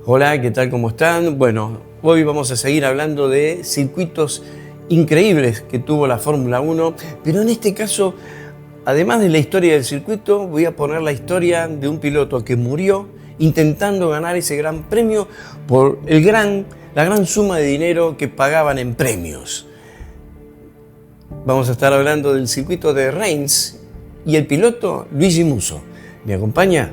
Hola, ¿qué tal? ¿Cómo están? Bueno, hoy vamos a seguir hablando de circuitos increíbles que tuvo la Fórmula 1, pero en este caso, además de la historia del circuito, voy a poner la historia de un piloto que murió intentando ganar ese gran premio por la gran suma de dinero que pagaban en premios. Vamos a estar hablando del circuito de Reims y el piloto Luigi Musso. ¿Me acompaña?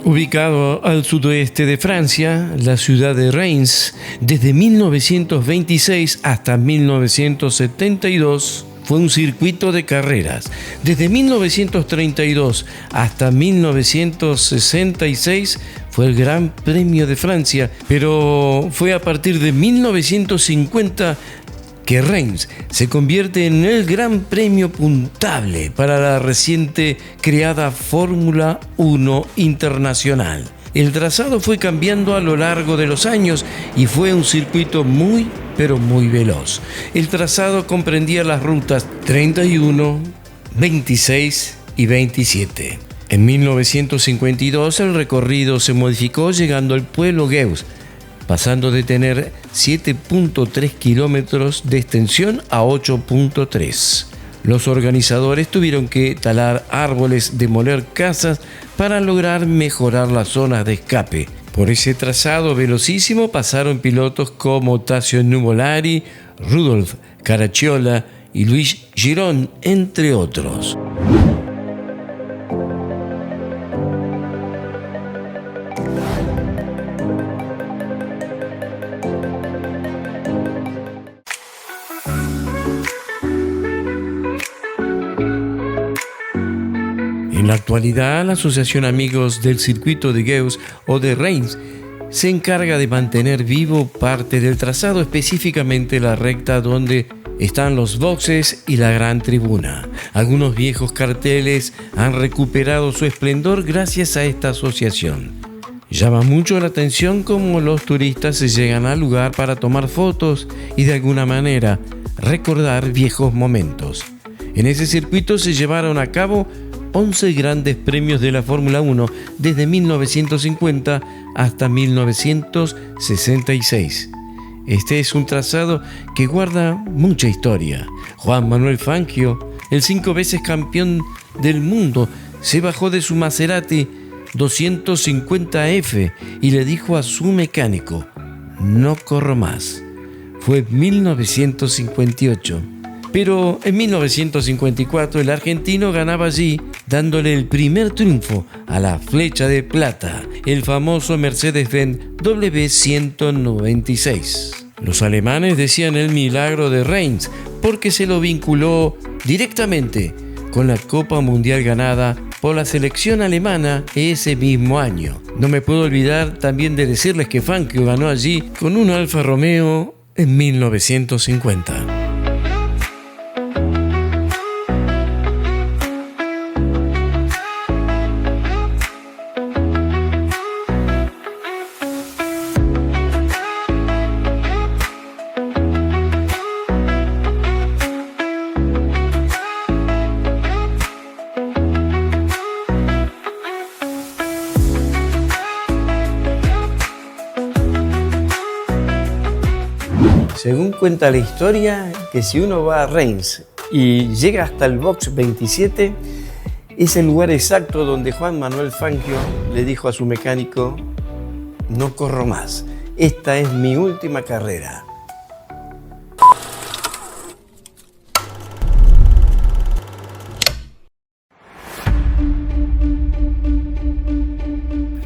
Ubicado al sudoeste de Francia, la ciudad de Reims, desde 1926 hasta 1972, fue un circuito de carreras. Desde 1932 hasta 1966 fue el Gran Premio de Francia, pero fue a partir de 1950 que Reims se convierte en el Gran Premio puntable para la reciente creada Fórmula 1 Internacional. El trazado fue cambiando a lo largo de los años y fue un circuito muy, pero muy veloz. El trazado comprendía las rutas 31, 26 y 27. En 1952 el recorrido se modificó llegando al pueblo Geuze, pasando de tener 7.3 kilómetros de extensión a 8.3. Los organizadores tuvieron que talar árboles, demoler casas para lograr mejorar las zonas de escape. Por ese trazado velocísimo pasaron pilotos como Tazio Nuvolari, Rudolf Caracciola y Luis Girón, entre otros. En la actualidad, la Asociación Amigos del Circuito de Geuze o de Reims se encarga de mantener vivo parte del trazado, específicamente la recta donde están los boxes y la gran tribuna. Algunos viejos carteles han recuperado su esplendor gracias a esta asociación. Llama mucho la atención cómo los turistas se llegan al lugar para tomar fotos y de alguna manera recordar viejos momentos. En ese circuito se llevaron a cabo 11 grandes premios de la Fórmula 1 desde 1950 hasta 1966. Este es un trazado que guarda mucha historia. Juan Manuel Fangio, el 5 veces campeón del mundo, se bajó de su Maserati 250F y le dijo a su mecánico: "No corro más". Fue 1958. Pero en 1954 el argentino ganaba allí, dándole el primer triunfo a la Flecha de Plata, el famoso Mercedes-Benz W196. Los alemanes decían el milagro de Reims porque se lo vinculó directamente con la Copa Mundial ganada por la selección alemana ese mismo año. No me puedo olvidar también de decirles que Fangio ganó allí con un Alfa Romeo en 1950. Según cuenta la historia, que si uno va a Reims y llega hasta el box 27, es el lugar exacto donde Juan Manuel Fangio le dijo a su mecánico: "No corro más, esta es mi última carrera".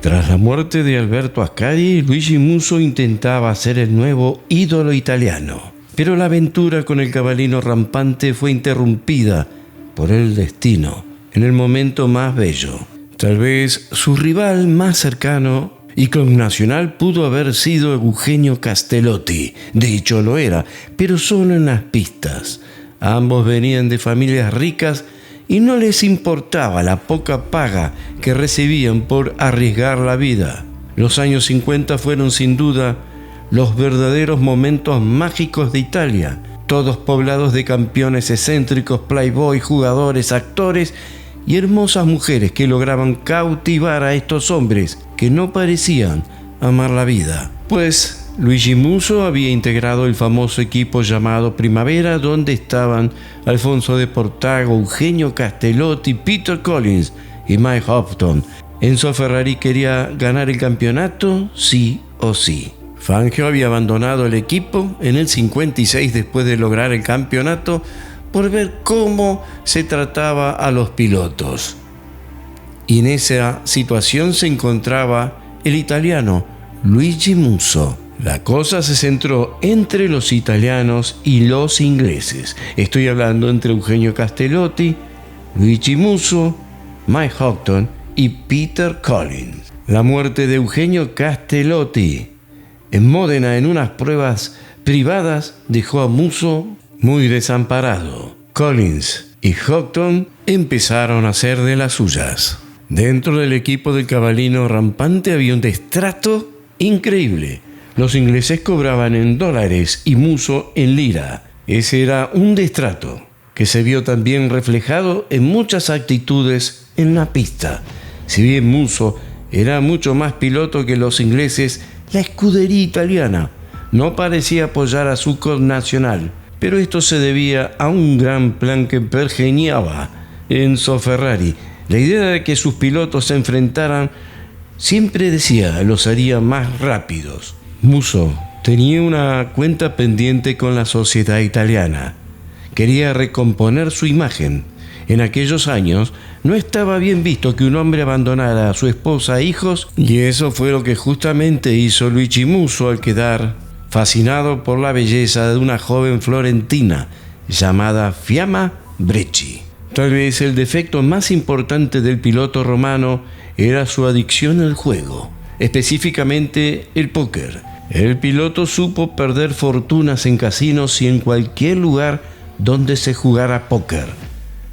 Tras la muerte de Alberto Ascari, Luigi Musso intentaba ser el nuevo ídolo italiano, pero la aventura con el cabalino rampante fue interrumpida por el destino en el momento más bello. Tal vez su rival más cercano y connacional pudo haber sido Eugenio Castellotti. De hecho lo era, pero solo en las pistas. Ambos venían de familias ricas y no les importaba la poca paga que recibían por arriesgar la vida. Los años 50 fueron sin duda los verdaderos momentos mágicos de Italia, todos poblados de campeones excéntricos, playboy, jugadores, actores y hermosas mujeres que lograban cautivar a estos hombres que no parecían amar la vida. Pues Luigi Musso había integrado el famoso equipo llamado Primavera, donde estaban Alfonso de Portago, Eugenio Castellotti, Peter Collins y Mike Houghton. Enzo Ferrari quería ganar el campeonato sí o sí. Fangio había abandonado el equipo en el 56 después de lograr el campeonato por ver cómo se trataba a los pilotos. Y en esa situación se encontraba el italiano Luigi Musso. La cosa se centró entre los italianos y los ingleses. Estoy hablando entre Eugenio Castellotti, Luigi Musso, Mike Houghton y Peter Collins. La muerte de Eugenio Castellotti en Módena en unas pruebas privadas dejó a Musso muy desamparado. Collins y Houghton empezaron a hacer de las suyas. Dentro del equipo del cabalino rampante había un destrato increíble. Los ingleses cobraban en dólares y Musso en lira. Ese era un destrato que se vio también reflejado en muchas actitudes en la pista. Si bien Musso era mucho más piloto que los ingleses, la escudería italiana no parecía apoyar a su connacional, pero esto se debía a un gran plan que pergeñaba Enzo Ferrari. La idea de que sus pilotos se enfrentaran siempre decía los haría más rápidos. Musso tenía una cuenta pendiente con la sociedad italiana. Quería recomponer su imagen. En aquellos años no estaba bien visto que un hombre abandonara a su esposa e hijos, y eso fue lo que justamente hizo Luigi Musso al quedar fascinado por la belleza de una joven florentina llamada Fiamma Brecci. Tal vez el defecto más importante del piloto romano era su adicción al juego, específicamente el póker. El piloto supo perder fortunas en casinos y en cualquier lugar donde se jugara póker.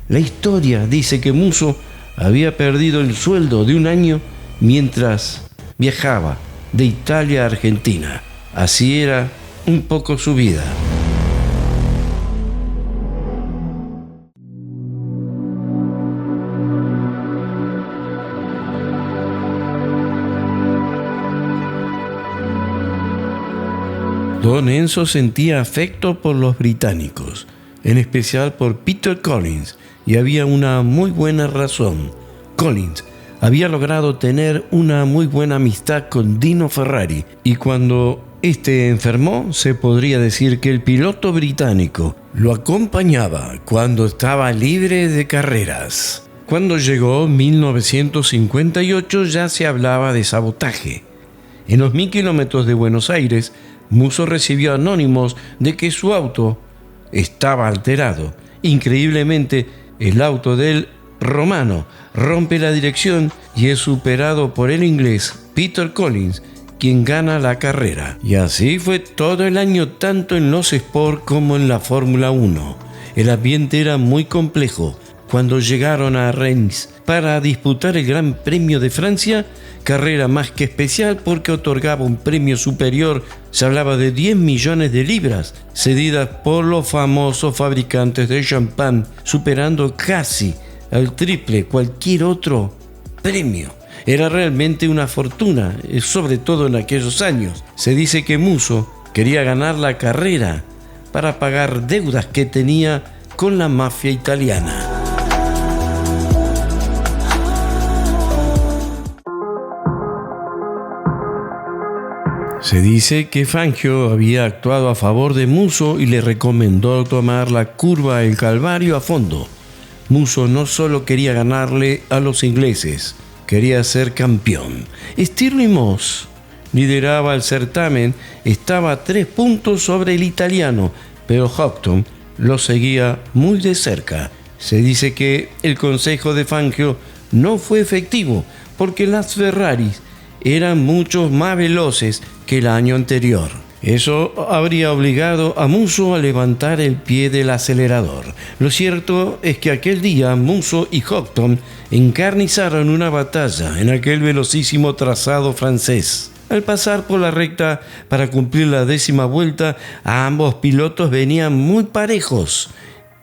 La historia dice que Musso había perdido el sueldo de un año mientras viajaba de Italia a Argentina. Así era un poco su vida. Don Enzo sentía afecto por los británicos, en especial por Peter Collins, y había una muy buena razón. Collins había logrado tener una muy buena amistad con Dino Ferrari, y cuando este enfermó, se podría decir que el piloto británico lo acompañaba cuando estaba libre de carreras. Cuando llegó 1958 ya se hablaba de sabotaje. En los 1000 kilómetros de Buenos Aires, Musso recibió anónimos de que su auto estaba alterado. Increíblemente, el auto del romano rompe la dirección y es superado por el inglés Peter Collins, quien gana la carrera. Y así fue todo el año, tanto en los Sport como en la Fórmula 1. El ambiente era muy complejo. Cuando llegaron a Reims para disputar el Gran Premio de Francia, carrera más que especial porque otorgaba un premio superior, se hablaba de 10 millones de libras, cedidas por los famosos fabricantes de champán, superando casi al triple cualquier otro premio. Era realmente una fortuna, sobre todo en aquellos años. Se dice que Musso quería ganar la carrera para pagar deudas que tenía con la mafia italiana. Se dice que Fangio había actuado a favor de Musso y le recomendó tomar la curva del Calvario a fondo. Musso no solo quería ganarle a los ingleses, quería ser campeón. Stirling Moss lideraba el certamen, estaba a 3 puntos sobre el italiano, pero Houghton lo seguía muy de cerca. Se dice que el consejo de Fangio no fue efectivo porque las Ferraris eran mucho más veloces que el año anterior. Eso habría obligado a Musso a levantar el pie del acelerador. Lo cierto es que aquel día Musso y Houghton encarnizaron una batalla en aquel velocísimo trazado francés. Al pasar por la recta para cumplir la 10ª vuelta, ambos pilotos venían muy parejos.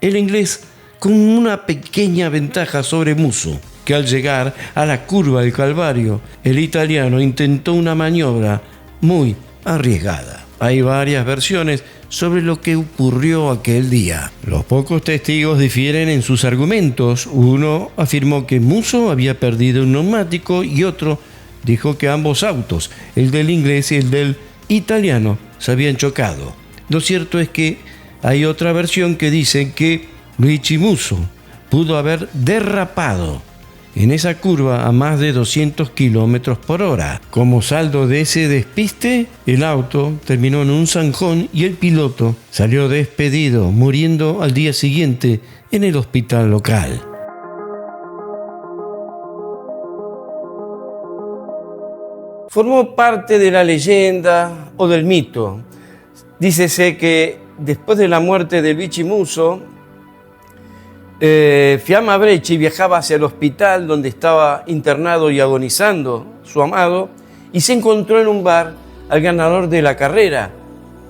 El inglés con una pequeña ventaja sobre Musso, que al llegar a la curva del Calvario, el italiano intentó una maniobra muy arriesgada. Hay varias versiones sobre lo que ocurrió aquel día. Los pocos testigos difieren en sus argumentos. Uno afirmó que Musso había perdido un neumático y otro dijo que ambos autos, el del inglés y el del italiano, se habían chocado. Lo cierto es que hay otra versión que dice que Luigi Musso pudo haber derrapado en esa curva a más de 200 kilómetros por hora. Como saldo de ese despiste, el auto terminó en un zanjón y el piloto salió despedido, muriendo al día siguiente en el hospital local. Formó parte de la leyenda o del mito. Dícese que después de la muerte de Luigi Musso, Fiamma Brecci viajaba hacia el hospital donde estaba internado y agonizando su amado y se encontró en un bar al ganador de la carrera,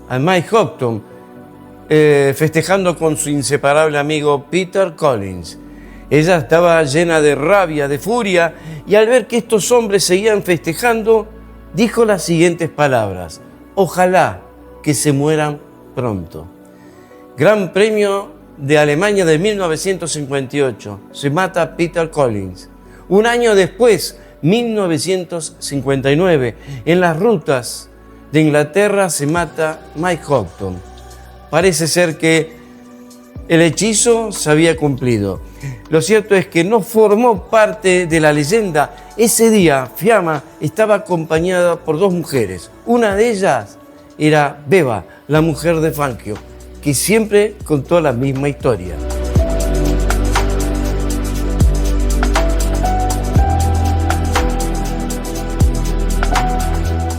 a Mike Houghton, festejando con su inseparable amigo Peter Collins. Ella estaba llena de rabia, de furia, y al ver que estos hombres seguían festejando, dijo las siguientes palabras: ojalá que se mueran pronto. Gran Premio de Alemania de 1958, se mata Peter Collins. Un año después, 1959, en las rutas de Inglaterra se mata Mike Houghton. Parece ser que el hechizo se había cumplido. Lo cierto es que no formó parte de la leyenda. Ese día, Fiamma estaba acompañada por dos mujeres. Una de ellas era Beba, la mujer de Fangio, que siempre contó la misma historia.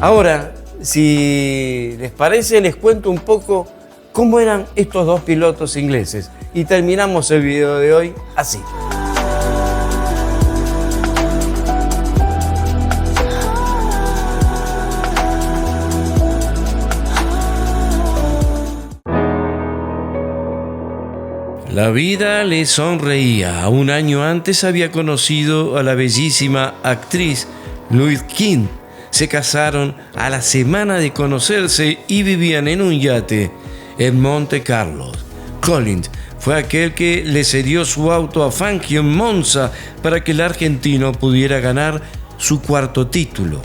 Ahora, si les parece, les cuento un poco cómo eran estos dos pilotos ingleses. Y terminamos el video de hoy así. La vida le sonreía. Un año antes había conocido a la bellísima actriz Louise King. Se casaron a la semana de conocerse y vivían en un yate en Monte Carlo. Collins fue aquel que le cedió su auto a Fangio en Monza para que el argentino pudiera ganar su 4º título.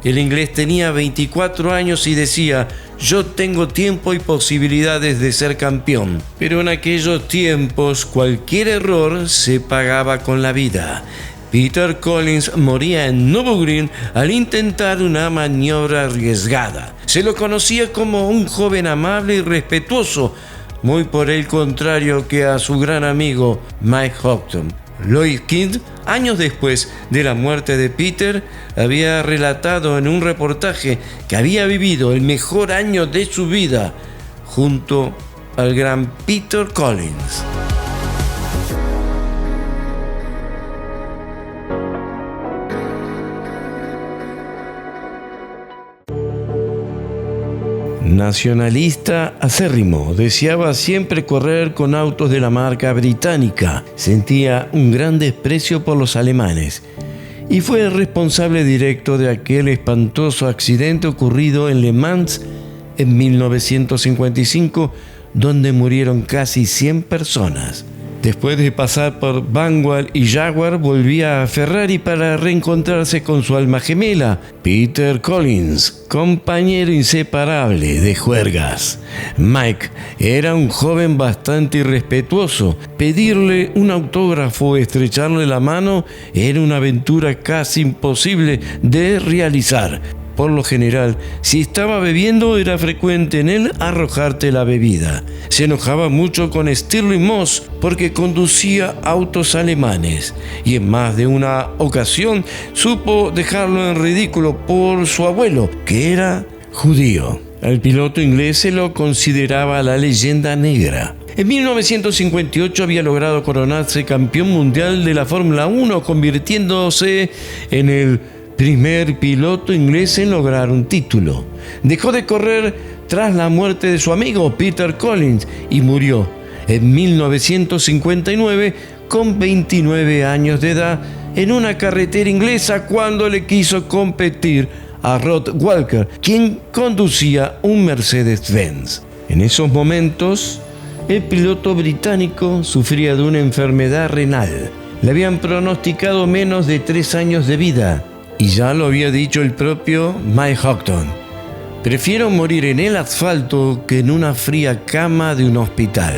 El inglés tenía 24 años y decía: yo tengo tiempo y posibilidades de ser campeón. Pero en aquellos tiempos cualquier error se pagaba con la vida. Peter Collins moría en Nürburgring al intentar una maniobra arriesgada. Se lo conocía como un joven amable y respetuoso, muy por el contrario que a su gran amigo Mike Houghton. Louise King, años después de la muerte de Peter, había relatado en un reportaje que había vivido el mejor año de su vida junto al gran Peter Collins. Nacionalista acérrimo, deseaba siempre correr con autos de la marca británica. Sentía un gran desprecio por los alemanes y fue el responsable directo de aquel espantoso accidente ocurrido en Le Mans en 1955, donde murieron casi 100 personas. Después de pasar por Vanwall y Jaguar, volvía a Ferrari para reencontrarse con su alma gemela, Peter Collins, compañero inseparable de juergas. Mike era un joven bastante irrespetuoso. Pedirle un autógrafo o estrecharle la mano era una aventura casi imposible de realizar. Por lo general, si estaba bebiendo, era frecuente en él arrojarte la bebida. Se enojaba mucho con Stirling Moss porque conducía autos alemanes y en más de una ocasión supo dejarlo en ridículo por su abuelo, que era judío. El piloto inglés se lo consideraba la leyenda negra. En 1958 había logrado coronarse campeón mundial de la Fórmula 1, convirtiéndose en el primer piloto inglés en lograr un título. Dejó de correr tras la muerte de su amigo Peter Collins y murió en 1959 con 29 años de edad en una carretera inglesa cuando le quiso competir a Rod Walker, quien conducía un Mercedes-Benz. En esos momentos, el piloto británico sufría de una enfermedad renal. Le habían pronosticado menos de 3 años de vida y ya lo había dicho el propio Mike Houghton: prefiero morir en el asfalto que en una fría cama de un hospital.